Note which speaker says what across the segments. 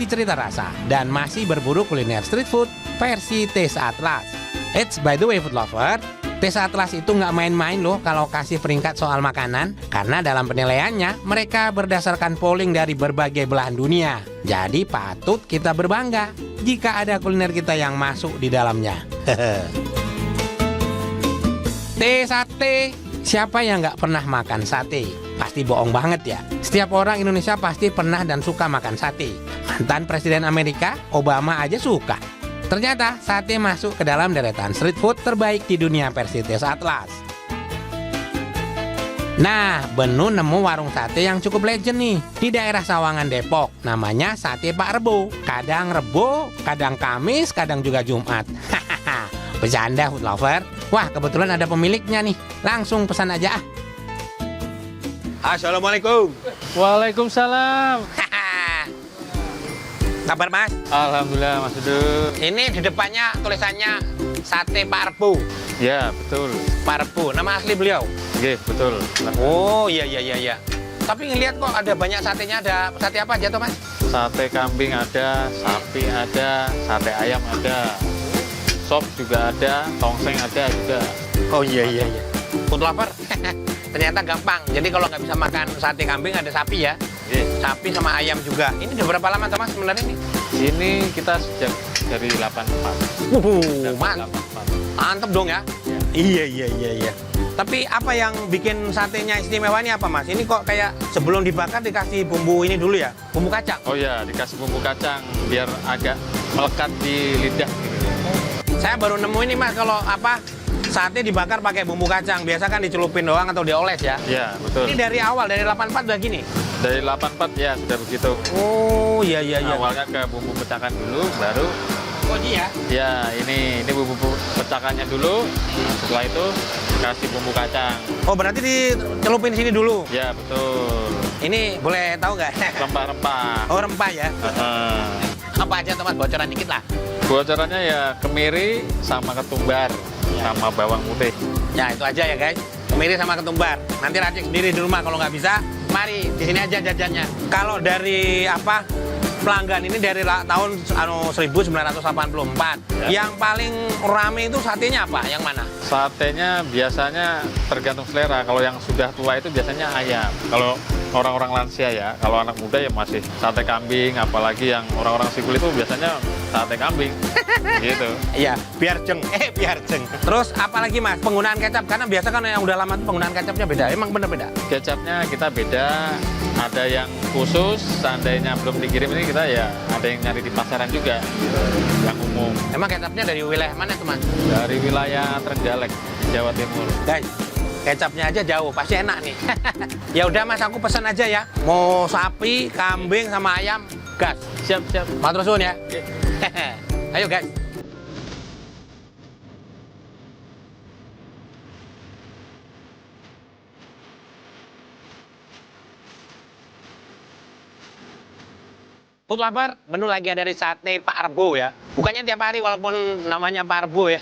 Speaker 1: di cerita rasa dan masih berburu kuliner street food versi Taste Atlas. Eits, by the way food lover, Taste Atlas itu nggak main-main loh kalau kasih peringkat soal makanan, karena dalam penilaiannya mereka berdasarkan polling dari berbagai belahan dunia. Jadi patut kita berbangga jika ada kuliner kita yang masuk di dalamnya. Sate. Siapa yang nggak pernah makan sate? Pasti bohong banget ya. Setiap orang Indonesia pasti pernah dan suka makan sate. Mantan Presiden Amerika, Obama aja suka. Ternyata sate masuk ke dalam deretan street food terbaik di dunia versi Taste Atlas. Nah, Benu nemu warung sate yang cukup legend nih di daerah Sawangan, Depok. Namanya Sate Pak Rebo. Kadang Rebo, kadang Kamis, kadang juga Jumat. Hahaha, bercanda food lover. Wah, kebetulan ada pemiliknya nih. Langsung pesan aja ah. Assalamualaikum.
Speaker 2: Waalaikumsalam.
Speaker 1: Kabar Mas?
Speaker 2: Alhamdulillah Mas Dudung.
Speaker 1: Ini di depannya tulisannya Sate Pak Rebo.
Speaker 2: Ya betul.
Speaker 1: Pak Rebo, nama asli beliau?
Speaker 2: Oke betul.
Speaker 1: Oh iya. Tapi ngelihat kok ada banyak satenya, ada sate apa aja tuh Mas?
Speaker 2: Sate kambing ada, sapi ada, sate ayam ada, sop juga ada, tongseng ada juga.
Speaker 1: Oh iya. Food lover, ternyata gampang. Jadi kalau nggak bisa makan sate kambing ada sapi ya? Sapi sama ayam juga. Ini udah berapa lama Mas sebenarnya nih?
Speaker 2: Ini kita sejak dari 84.
Speaker 1: Mantep dong ya? Iya. Tapi apa yang bikin satenya istimewa ini apa Mas? Ini kok kayak sebelum dibakar dikasih bumbu ini dulu ya? Bumbu kacang?
Speaker 2: Oh ya, dikasih bumbu kacang biar agak melekat di lidah.
Speaker 1: Saya baru nemu ini Mas, kalau apa sate dibakar pakai bumbu kacang. Biasa kan dicelupin doang atau dioles ya?
Speaker 2: Iya, betul.
Speaker 1: Ini dari awal, dari 84 udah gini?
Speaker 2: Dari 84 ya sudah begitu.
Speaker 1: Oh iya.
Speaker 2: Awalnya ke bumbu pecahkan dulu, baru
Speaker 1: Koji ya?
Speaker 2: ya ini bumbu pecahkannya dulu. Setelah itu kasih bumbu kacang.
Speaker 1: Oh berarti dicelupin sini dulu?
Speaker 2: Ya betul.
Speaker 1: Ini boleh tahu nggak?
Speaker 2: Rempah-rempah.
Speaker 1: Oh rempah ya? Apa aja teman, bocoran dikit lah.
Speaker 2: Bocorannya ya kemiri sama ketumbar sama bawang putih.
Speaker 1: Ya itu aja ya guys. Kemiri sama ketumbar. Nanti racik sendiri di rumah, kalau nggak bisa, mari di sini aja jajannya. Kalau dari apa pelanggan ini dari tahun 1984. Ya. Yang paling rame itu satenya apa? Yang mana?
Speaker 2: Satenya biasanya tergantung selera. Kalau yang sudah tua itu biasanya ayam. Kalau orang-orang lansia ya, kalau anak muda ya masih sate kambing, apalagi yang orang-orang sipil itu biasanya sate kambing. Gitu.
Speaker 1: Iya, biar jeng. Terus apalagi Mas? Penggunaan kecap, karena biasa kan yang udah lama tuh penggunaan kecapnya beda. Emang bener beda?
Speaker 2: Kecapnya kita beda. Ada yang khusus, seandainya belum dikirim ini kita ya ada yang nyari di pasaran juga, yang umum.
Speaker 1: Emang kecapnya dari wilayah mana tuh Mas?
Speaker 2: Dari wilayah Trenggalek, Jawa Timur.
Speaker 1: Guys, kecapnya aja jauh, pasti enak nih. Ya udah Mas, aku pesan aja ya. Mau sapi, kambing sama ayam, gas.
Speaker 2: Siap.
Speaker 1: Matur suwun ya. Ayo guys. Food lover, menu lagi ada dari Sate Pak Rebo ya. Bukannya tiap hari walaupun namanya Pak Rebo ya.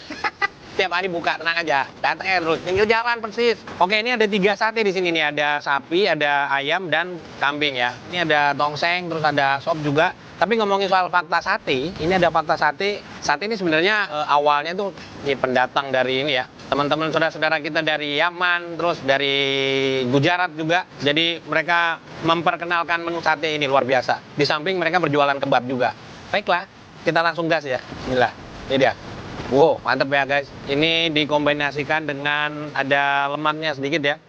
Speaker 1: Tiap hari buka, tenang aja. Datang terus, tinggal jalan persis. Oke, ini ada 3 sate di sini nih. Ada sapi, ada ayam, dan kambing ya. Ini ada tongseng, terus ada sop juga. Tapi ngomongin soal fakta sate, ini ada fakta sate. Sate ini sebenarnya awalnya tuh pendatang dari ini ya. Teman-teman saudara-saudara kita dari Yaman, terus dari Gujarat juga. Jadi mereka memperkenalkan menu sate ini luar biasa. Di samping mereka berjualan kebab juga. Baiklah, kita langsung gas ya. Bismillah. Ini dia. Wow, mantep ya guys. Ini dikombinasikan dengan ada lemaknya sedikit ya.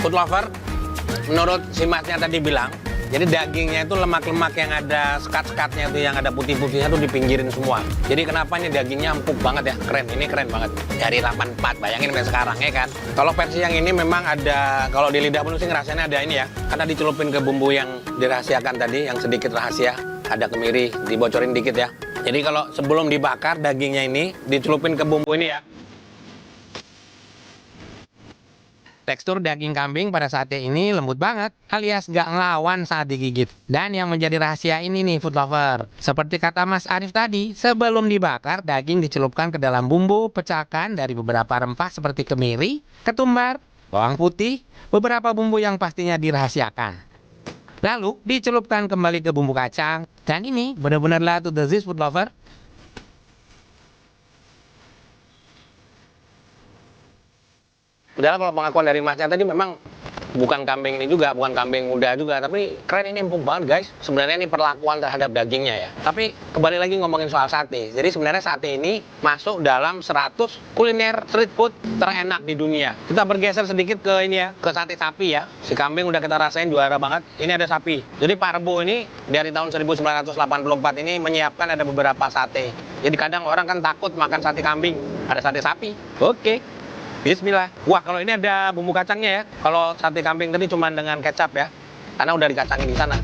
Speaker 1: Food lover, menurut si masnya tadi bilang, jadi dagingnya itu lemak-lemak yang ada sekat-sekatnya itu, yang ada putih-putihnya tuh dipinggirin semua. Jadi kenapa ini dagingnya empuk banget ya, keren, ini keren banget. Dari 84, bayangin sampai sekarang ya kan. Kalau versi yang ini memang ada, kalau di lidah penuh sih ngerasainnya ada ini ya, karena dicelupin ke bumbu yang dirahasiakan tadi, yang sedikit rahasia, ada kemiri, dibocorin dikit ya. Jadi kalau sebelum dibakar dagingnya ini dicelupin ke bumbu ini ya. Tekstur daging kambing pada sate ini lembut banget, alias nggak ngelawan saat digigit. Dan yang menjadi rahasia ini nih food lover, seperti kata Mas Arif tadi, sebelum dibakar, daging dicelupkan ke dalam bumbu pecahkan dari beberapa rempah seperti kemiri, ketumbar, bawang putih, beberapa bumbu yang pastinya dirahasiakan. Lalu dicelupkan kembali ke bumbu kacang, dan ini benar-benar lah to the this food lover. Padahal kalau pengakuan dari Masnya tadi memang bukan kambing ini juga, bukan kambing muda juga, tapi keren, ini empuk banget guys. Sebenarnya ini perlakuan terhadap dagingnya ya. Tapi kembali lagi ngomongin soal sate. Jadi sebenarnya sate ini masuk dalam 100 kuliner street food terenak di dunia. Kita bergeser sedikit ke ini ya, ke sate sapi ya. Si kambing udah kita rasain juara banget. Ini ada sapi. Jadi Pak Rebo ini dari tahun 1984 ini menyiapkan ada beberapa sate. Jadi kadang orang kan takut makan sate kambing, ada sate sapi. Oke. Bismillah. Wah, kalau ini ada bumbu kacangnya ya. Kalau sate kambing tadi cuma dengan kecap ya. Karena udah dikacangin di sana.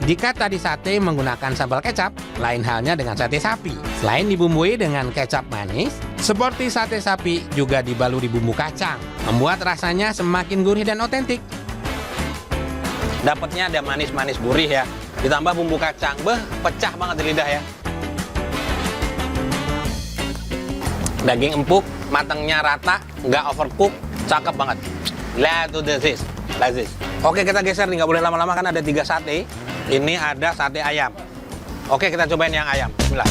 Speaker 1: Jika tadi sate menggunakan sambal kecap, lain halnya dengan sate sapi. Selain dibumbui dengan kecap manis, seperti sate sapi juga dibaluri bumbu kacang, membuat rasanya semakin gurih dan otentik. Dapatnya ada manis-manis gurih ya, ditambah bumbu kacang, pecah banget di lidah ya. Daging empuk, matangnya rata, nggak overcook, cakep banget. Let's do this. Oke, kita geser nih, nggak boleh lama-lama kan ada 3 sate. Ini ada sate ayam. Oke, kita cobain yang ayam. Bismillah.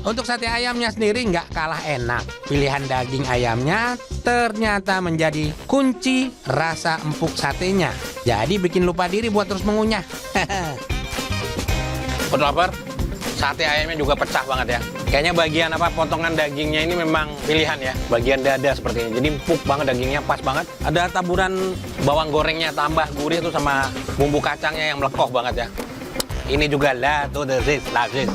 Speaker 1: Untuk sate ayamnya sendiri nggak kalah enak. Pilihan daging ayamnya ternyata menjadi kunci rasa empuk satenya. Jadi bikin lupa diri buat terus mengunyah. Food lover, sate ayamnya juga pecah banget ya. Kayaknya bagian potongan dagingnya ini memang pilihan ya. Bagian dada seperti ini. Jadi empuk banget dagingnya, pas banget. Ada taburan bawang gorengnya tambah gurih tuh sama bumbu kacangnya yang melekoh banget ya. Ini juga lazis.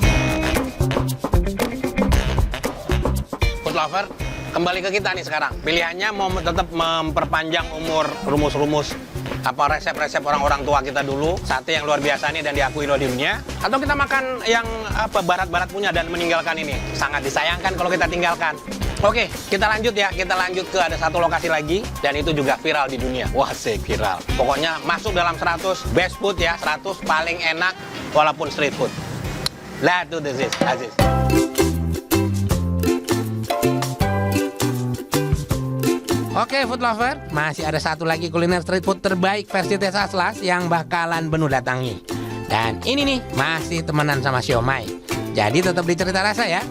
Speaker 1: Food lover, kembali ke kita nih sekarang. Pilihannya mau tetap memperpanjang umur rumus-rumus resep-resep orang-orang tua kita dulu, sate yang luar biasa ini dan diakui di dunia, atau kita makan yang barat-barat punya dan meninggalkan ini. Sangat disayangkan kalau kita tinggalkan. Oke, kita lanjut ya. Kita lanjut ke ada satu lokasi lagi dan itu juga viral di dunia. Wah, viral. Pokoknya masuk dalam 100 best food ya, 100 paling enak walaupun street food. Let's do this, Aziz. Oke food lover, masih ada satu lagi kuliner street food terbaik versi Tesaslas yang bakalan Benu datangi. Dan ini nih, masih temenan sama siomay. Jadi tetap di Cerita Rasa ya.